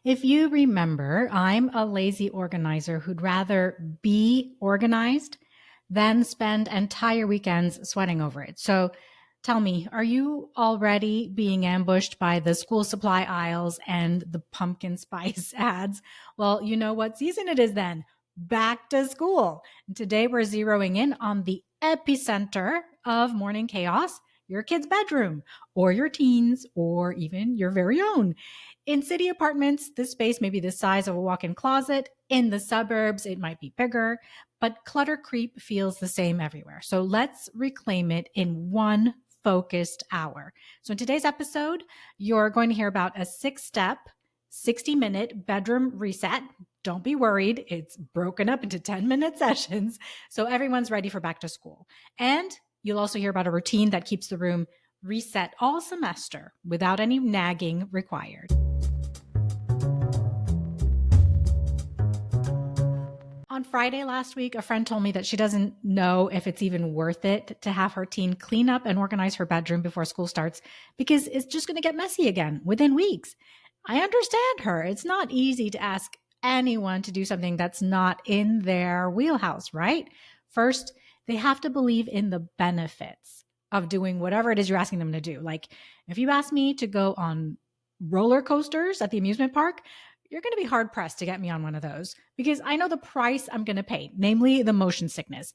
If you remember, I'm a lazy organizer who'd rather be organized than spend entire weekends sweating over it. So tell me, are you already being ambushed by the school supply aisles and the pumpkin spice ads? Well, you know what season it is then. Back to school. And today we're zeroing in on the epicenter of morning chaos, your kid's bedroom, or your teens, or even your very own. In city apartments, this space may be the size of a walk in closet. In the suburbs, it might be bigger, but clutter creep feels the same everywhere. So let's reclaim it in one focused hour. So in today's episode, you're going to hear about a 6-step, 60-minute bedroom reset. Don't be worried. It's broken up into 10-minute sessions. So everyone's ready for back to school. And you'll also hear about a routine that keeps the room reset all semester without any nagging required. On Friday last week, a friend told me that she doesn't know if it's even worth it to have her teen clean up and organize her bedroom before school starts because it's just going to get messy again within weeks. I understand her. It's not easy to ask anyone to do something that's not in their wheelhouse, right? First, they have to believe in the benefits of doing whatever it is you're asking them to do. Like if you ask me to go on roller coasters at the amusement park, you're going to be hard pressed to get me on one of those because I know the price I'm going to pay, namely the motion sickness.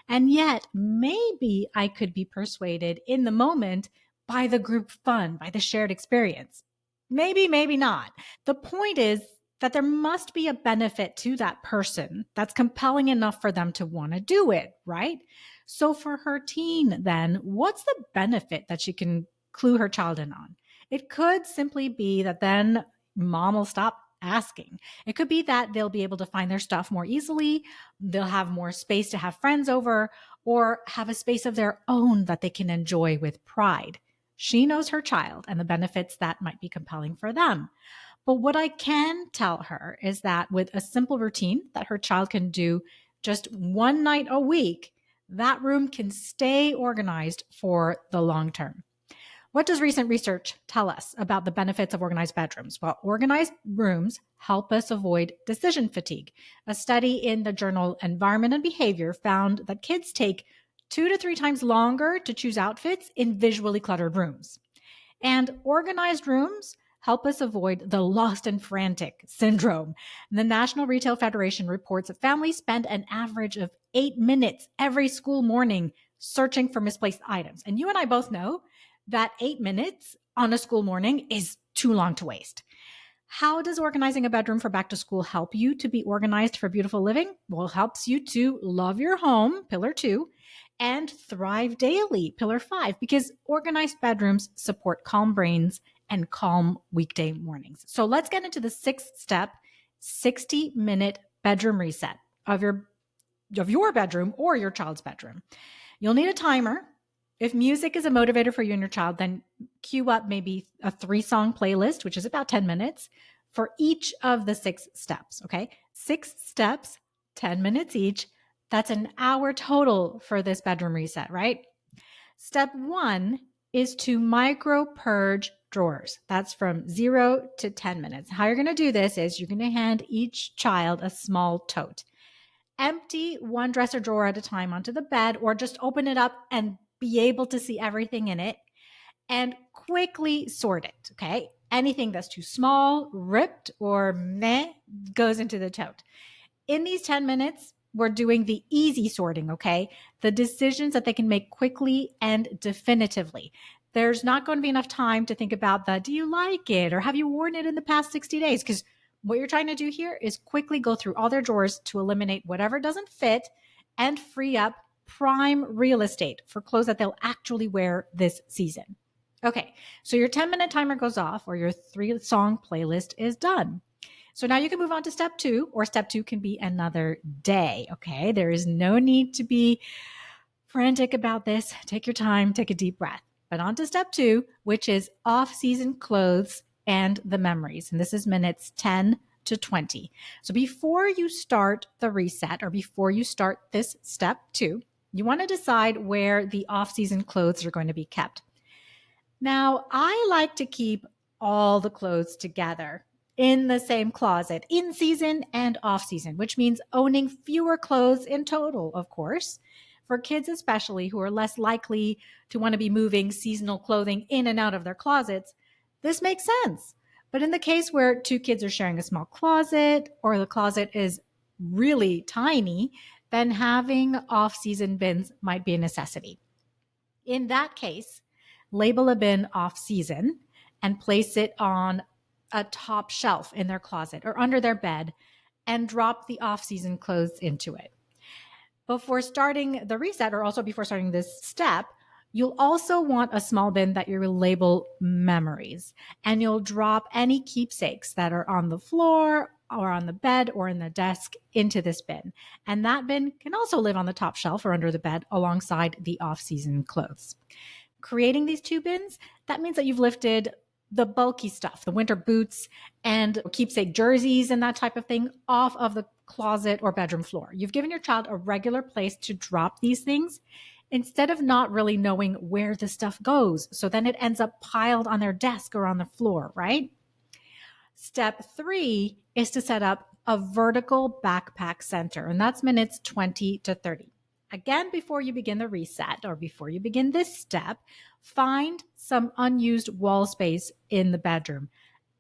And yet maybe I could be persuaded in the moment by the group fun, by the shared experience. Maybe, maybe not. The point is that there must be a benefit to that person that's compelling enough for them to want to do it, right? So for her teen, then, what's the benefit that she can clue her child in on? It could simply be that then mom will stop asking. It could be that they'll be able to find their stuff more easily. They'll have more space to have friends over or have a space of their own that they can enjoy with pride. She knows her child and the benefits that might be compelling for them. But what I can tell her is that with a simple routine that her child can do just one night a week, that room can stay organized for the long term. What does recent research tell us about the benefits of organized bedrooms? Well, organized rooms help us avoid decision fatigue. A study in the journal Environment and Behavior found that kids take 2 to 3 times longer to choose outfits in visually cluttered rooms. And organized rooms help us avoid the lost and frantic syndrome. The National Retail Federation reports that families spend an average of 8 minutes every school morning searching for misplaced items. And you and I both know that 8 minutes on a school morning is too long to waste. How does organizing a bedroom for back to school help you to be organized for beautiful living? Well, it helps you to love your home, pillar 2, and thrive daily, pillar 5, because organized bedrooms support calm brains and calm weekday mornings. So let's get into the 6-step, 60-minute bedroom reset of your bedroom or your child's bedroom. You'll need a timer. If music is a motivator for you and your child, then cue up maybe a 3-song playlist, which is about 10 minutes for each of the 6 steps, okay? 6 steps, 10 minutes each. That's an hour total for this bedroom reset, right? Step 1 is to micro purge drawers. That's from 0 to 10 minutes. How you're going to do this is you're going to hand each child a small tote. Empty one dresser drawer at a time onto the bed or just open it up and be able to see everything in it and quickly sort it, okay? Anything that's too small, ripped, or meh goes into the tote. In these 10 minutes, we're doing the easy sorting, okay? The decisions that they can make quickly and definitively. There's not going to be enough time to think about the, do you like it? Or have you worn it in the past 60 days? Because what you're trying to do here is quickly go through all their drawers to eliminate whatever doesn't fit and free up prime real estate for clothes that they'll actually wear this season. Okay, so your 10-minute timer goes off or your 3-song playlist is done. So now you can move on to step 2, or step 2 can be another day, okay? There is no need to be frantic about this. Take your time, take a deep breath. But on to step 2, which is off-season clothes and the memories. And this is minutes 10 to 20. So before you start the reset or before you start this step 2, you want to decide where the off-season clothes are going to be kept. Now, I like to keep all the clothes together in the same closet, in season and off season, which means owning fewer clothes in total, of course. For kids, especially who are less likely to want to be moving seasonal clothing in and out of their closets, this makes sense. But in the case where two kids are sharing a small closet or the closet is really tiny, then having off season bins might be a necessity. In that case, label a bin off season and place it on a top shelf in their closet or under their bed and drop the off season clothes into it. Before starting the reset, or also before starting this step, you'll also want a small bin that you will label memories, and you'll drop any keepsakes that are on the floor or on the bed or in the desk into this bin. And that bin can also live on the top shelf or under the bed alongside the off-season clothes. Creating these two bins, that means that you've lifted the bulky stuff, the winter boots and keepsake jerseys and that type of thing off of the closet or bedroom floor. You've given your child a regular place to drop these things instead of not really knowing where the stuff goes. So then it ends up piled on their desk or on the floor, right? Step 3 is to set up a vertical backpack center, and that's minutes 20 to 30. Again, before you begin the reset or before you begin this step, find some unused wall space in the bedroom.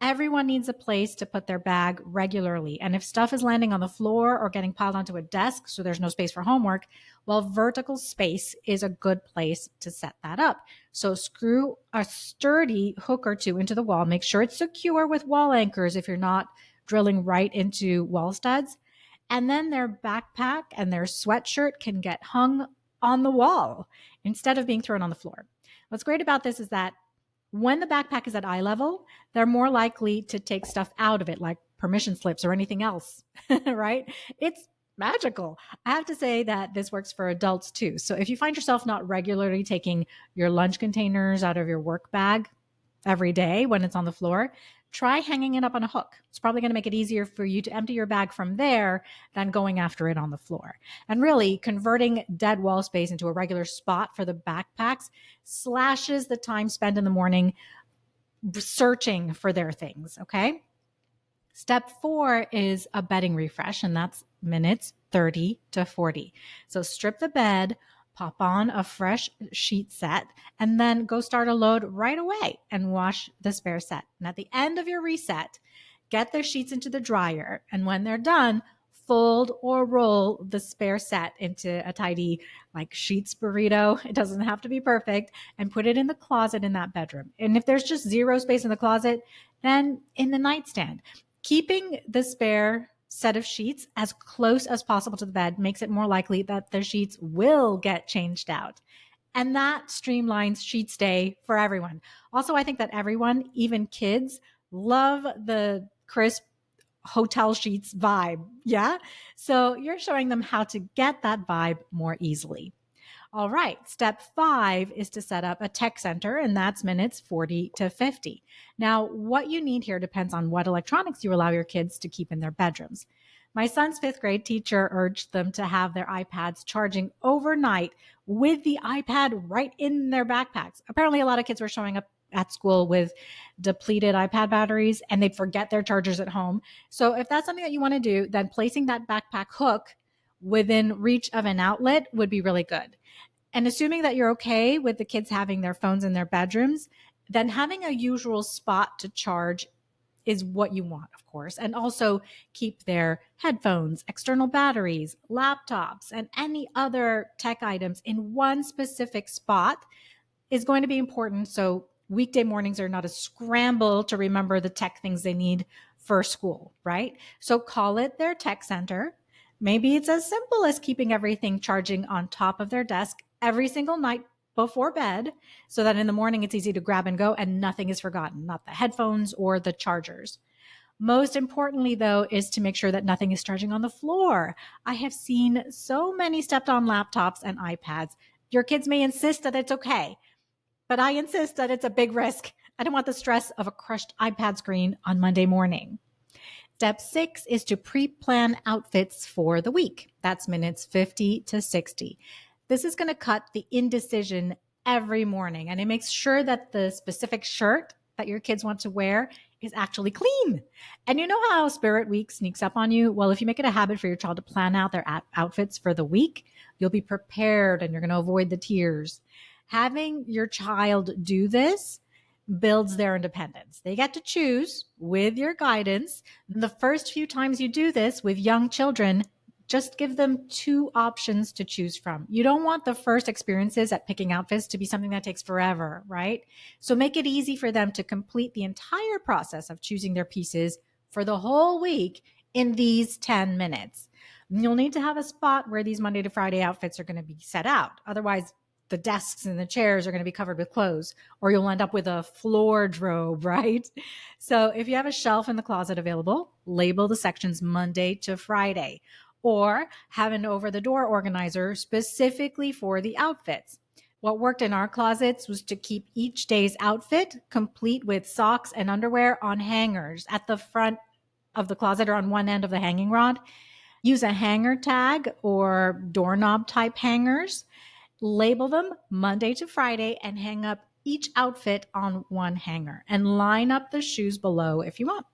Everyone needs a place to put their bag regularly. And if stuff is landing on the floor or getting piled onto a desk, so there's no space for homework, well, vertical space is a good place to set that up. So screw a sturdy hook or two into the wall. Make sure it's secure with wall anchors if you're not drilling right into wall studs. And then their backpack and their sweatshirt can get hung on the wall instead of being thrown on the floor. What's great about this is that when the backpack is at eye level, they're more likely to take stuff out of it, like permission slips or anything else, right? It's magical. I have to say that this works for adults too. So if you find yourself not regularly taking your lunch containers out of your work bag every day when it's on the floor, try hanging it up on a hook. It's probably going to make it easier for you to empty your bag from there than going after it on the floor. And really, converting dead wall space into a regular spot for the backpacks slashes the time spent in the morning searching for their things, okay? Step 4 is a bedding refresh, and that's minutes 30 to 40. So strip the bed, pop on a fresh sheet set, and then go start a load right away and wash the spare set. And at the end of your reset, get the sheets into the dryer. And when they're done, fold or roll the spare set into a tidy, like sheets burrito. It doesn't have to be perfect, and put it in the closet in that bedroom. And if there's just zero space in the closet, then in the nightstand. Keeping the spare set of sheets as close as possible to the bed makes it more likely that the sheets will get changed out. And that streamlines sheet stay for everyone. Also, I think that everyone, even kids, love the crisp hotel sheets vibe. Yeah. So you're showing them how to get that vibe more easily. All right. Step 5 is to set up a tech center, and that's minutes 40 to 50. Now, what you need here depends on what electronics you allow your kids to keep in their bedrooms. My son's 5th grade teacher urged them to have their iPads charging overnight with the iPad right in their backpacks. Apparently, a lot of kids were showing up at school with depleted iPad batteries and they'd forget their chargers at home. So if that's something that you want to do, then placing that backpack hook within reach of an outlet would be really good. And assuming that you're okay with the kids having their phones in their bedrooms, then having a usual spot to charge is what you want, of course. And also keep their headphones, external batteries, laptops, and any other tech items in one specific spot is going to be important. So weekday mornings are not a scramble to remember the tech things they need for school, right? So call it their tech center. Maybe it's as simple as keeping everything charging on top of their desk every single night before bed so that in the morning it's easy to grab and go and nothing is forgotten, not the headphones or the chargers. Most importantly, though, is to make sure that nothing is charging on the floor. I have seen so many stepped on laptops and iPads. Your kids may insist that it's okay, but I insist that it's a big risk. I don't want the stress of a crushed iPad screen on Monday morning. Step 6 is to pre-plan outfits for the week. That's minutes 50 to 60. This is going to cut the indecision every morning, and it makes sure that the specific shirt that your kids want to wear is actually clean. And you know how Spirit Week sneaks up on you? Well, if you make it a habit for your child to plan out their outfits for the week, you'll be prepared and you're going to avoid the tears. Having your child do this builds their independence. They get to choose with your guidance. The first few times you do this with young children, just give them two options to choose from. You don't want the first experiences at picking outfits to be something that takes forever, right? So make it easy for them to complete the entire process of choosing their pieces for the whole week in these 10 minutes. You'll need to have a spot where these Monday to Friday outfits are going to be set out. Otherwise, the desks and the chairs are going to be covered with clothes, or you'll end up with a floor robe, right? So if you have a shelf in the closet available, label the sections Monday to Friday, or have an over-the-door organizer specifically for the outfits. What worked in our closets was to keep each day's outfit complete with socks and underwear on hangers at the front of the closet or on one end of the hanging rod. Use a hanger tag or doorknob type hangers. Label them Monday to Friday and hang up each outfit on one hanger and line up the shoes below if you want.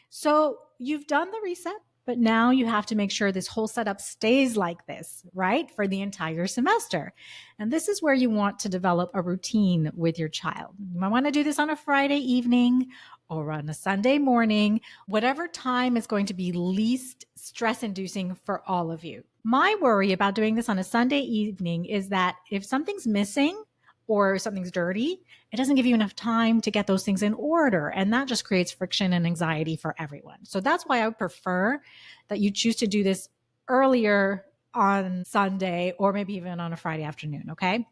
So you've done the reset, but now you have to make sure this whole setup stays like this, right? For the entire semester. And this is where you want to develop a routine with your child. You might want to do this on a Friday evening or on a Sunday morning, whatever time is going to be least stress inducing for all of you. My worry about doing this on a Sunday evening is that if something's missing or something's dirty, it doesn't give you enough time to get those things in order. And that just creates friction and anxiety for everyone. So that's why I would prefer that you choose to do this earlier on Sunday or maybe even on a Friday afternoon. Okay.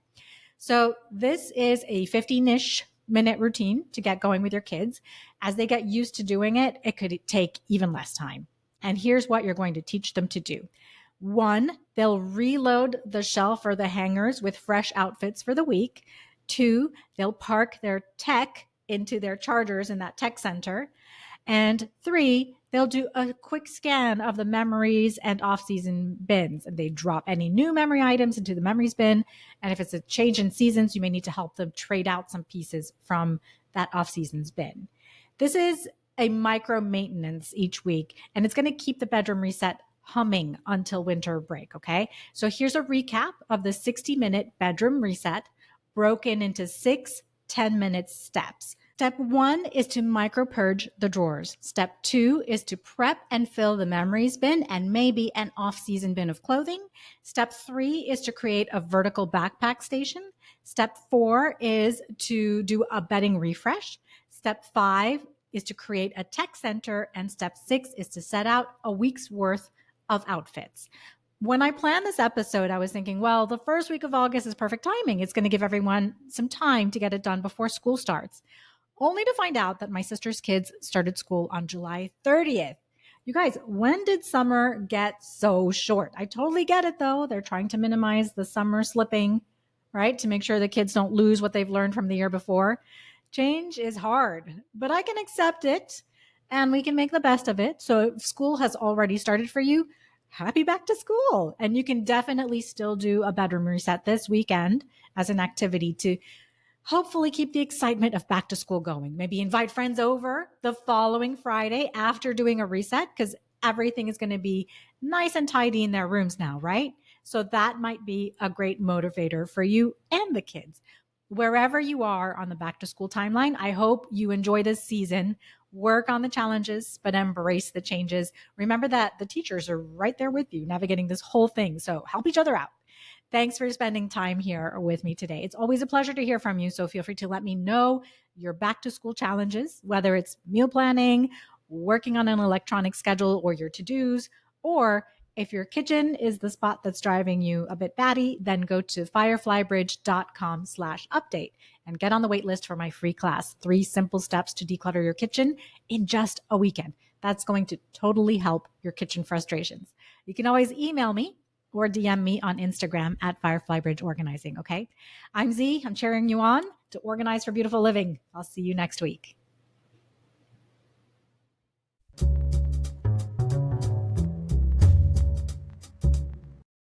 So this is a 15-ish minute routine to get going with your kids. As they get used to doing it, it could take even less time. And here's what you're going to teach them to do. 1, they'll reload the shelf or the hangers with fresh outfits for the week. 2, they'll park their tech into their chargers in that tech center. And 3, they'll do a quick scan of the memories and off-season bins. And they drop any new memory items into the memories bin. And if it's a change in seasons, you may need to help them trade out some pieces from that off-seasons bin. This is a micro maintenance each week, and it's going to keep the bedroom reset humming until winter break, okay? So here's a recap of the 60-minute bedroom reset broken into 6 10-minute steps. Step 1 is to micro purge the drawers. Step 2 is to prep and fill the memories bin and maybe an off-season bin of clothing. Step 3 is to create a vertical backpack station. Step 4 is to do a bedding refresh. Step 5 is to create a tech center. And step 6 is to set out a week's worth of outfits. When I planned this episode, I was thinking, well, the first week of August is perfect timing. It's going to give everyone some time to get it done before school starts. Only to find out that my sister's kids started school on July 30th. You guys, when did summer get so short? I totally get it though. They're trying to minimize the summer slipping, right? To make sure the kids don't lose what they've learned from the year before. Change is hard, but I can accept it and we can make the best of it. So if school has already started for you, happy back to school. And you can definitely still do a bedroom reset this weekend as an activity to hopefully keep the excitement of back to school going. Maybe invite friends over the following Friday after doing a reset, because everything is going to be nice and tidy in their rooms now, right? So that might be a great motivator for you and the kids. Wherever you are on the back to school timeline, I hope you enjoy this season. Work on the challenges, but embrace the changes. Remember that the teachers are right there with you navigating this whole thing. So help each other out. Thanks for spending time here with me today. It's always a pleasure to hear from you. So feel free to let me know your back to school challenges, whether it's meal planning, working on an electronic schedule, or your to-dos, or if your kitchen is the spot that's driving you a bit batty, then go to fireflybridge.com/update and get on the wait list for my free class, 3 simple steps to declutter your kitchen in just a weekend. That's going to totally help your kitchen frustrations. You can always email me or DM me on Instagram at Fireflybridge Organizing, okay? I'm Zee. I'm cheering you on to organize for beautiful living. I'll see you next week.